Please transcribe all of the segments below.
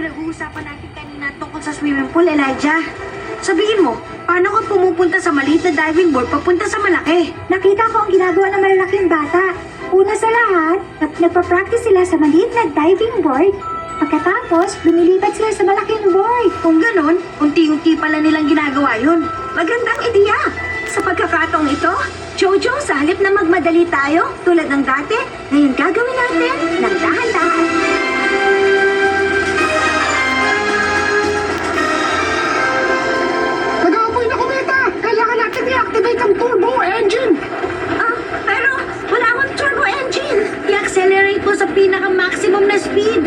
pinag-uusapan natin kanina tungkol sa swimming pool, Elijah. Sabihin mo, paano ka pumupunta sa maliit na diving board papunta sa malaki? Nakita ko ang ginagawa ng malalaking bata. Una sa lahat, nagpa-practice sila sa maliit na diving board. Pagkatapos, lumilipat sila sa malaking board. Kung ganon, unti-unti pala nilang ginagawa yun. Magandang ideya! Sa pagkakataong ito, Jojo, sa halip na magmadali tayo, tulad ng dati, ngayon gagawin natin ng dahan-dahan. Nag-aapoy na kometa! Kailangan natin i-activate ang turbo engine! Pero wala akong turbo engine. I-accelerate mo sa pinaka-maximum na speed.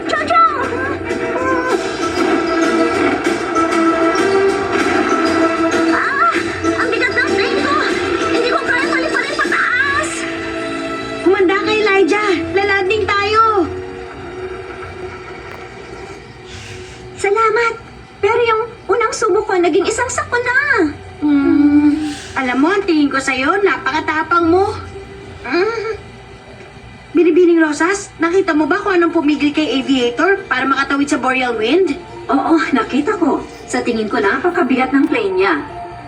Jojo! Ang bigat ng plane ko. Hindi ko kaya maliparin pataas. Kumanda ka, Elijah. Lalanding tayo. Salamat. Pero yung unang subo ko, naging isang sako na. Alam mo, ang tingin ko sa'yo, napakatapang mo. Binibining Rosas, nakita mo ba kung anong pumigil kay Aviator para makatawid sa Boreal Wind? Oo, nakita ko. Sa tingin ko napakabigat ng plane niya.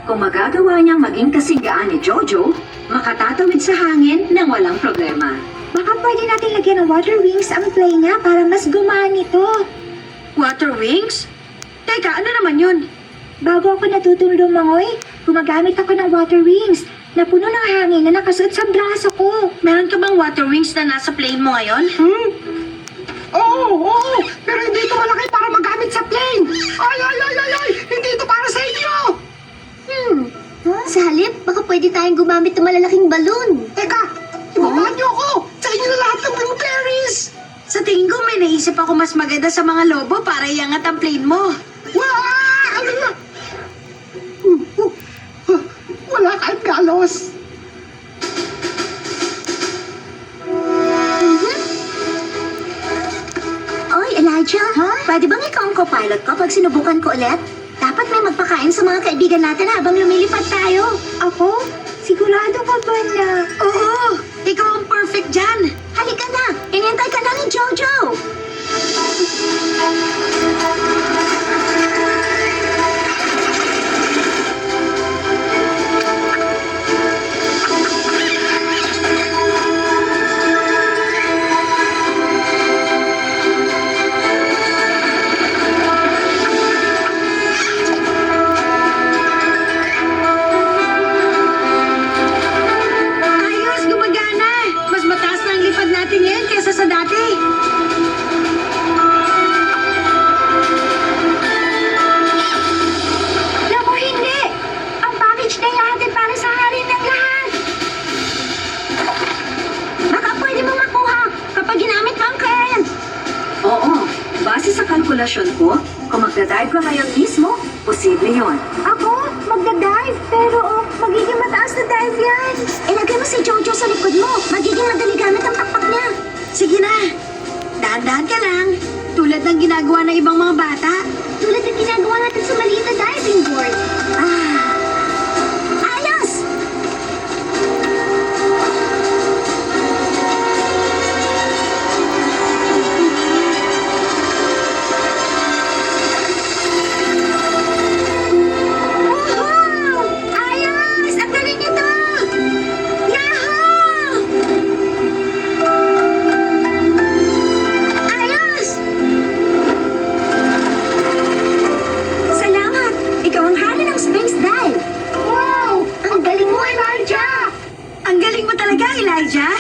Kung magagawa niyang maging kasinggaan ni Jojo, makatatawid sa hangin nang walang problema. Baka pwede natin lagyan ng water wings ang plane niya para mas gumaan ito. Water Wings? Teka, ano naman yun? Bago ako natutong lumangoy, gumagamit ako ng water wings na puno ng hangin na nakasuot sa braso ko. Meron ka bang Water Wings na nasa plane mo ngayon? Oo! Pero hindi ito malaki para magamit sa plane! Ay! Hindi ito para sa inyo! Sa halip, baka pwede tayong gumamit ng malalaking balon. Teka! Ibabaan niyo ako! Sa inyo na lahat ng blueberries! Sa tingin ko, may naisip ako mas maganda sa mga lobo para iangat ang plane mo. Ano na? Wala kayong galos! Oy, Elijah, pwede bang ikaw ang co-pilot ko pag sinubukan ko ulit? Dapat may magpakain sa mga kaibigan natin habang lumilipad tayo. Ako? Sigurado ka ba na? Oo, ikaw ang perfect dyan. Halika na! Inintay ka na ni Jojo! Ayos, gumagana. Mas mataas na ang lipad natin ngayon kaysa sa dati. Naku, hindi! Ang package na ihahatid para sa hari ng lahat! Baka pwede mo makuha kapag ginamit mo ang current! Oo, base sa kalkulasyon ko, kung magdadive ka ngayon mismo, posible yon. Ako? Magdadive? Pero magiging mataas na dive yan! Ilagay mo si Jojo sa likod mo. Magiging madali gamit ang takpak niya. Sige na, dahan-dahan ka lang. Tulad ng ginagawa ng ibang mga bata. Tulad ng ginagawa natin sa maliit na diving board. Ayos! Woohoo! Ayos! Ang galing nito! Yahoo! Ayos! Salamat! Ikaw ang hari ng space dive! Wow! Ang galing mo, Elijah! Ang galing mo talaga, Elijah.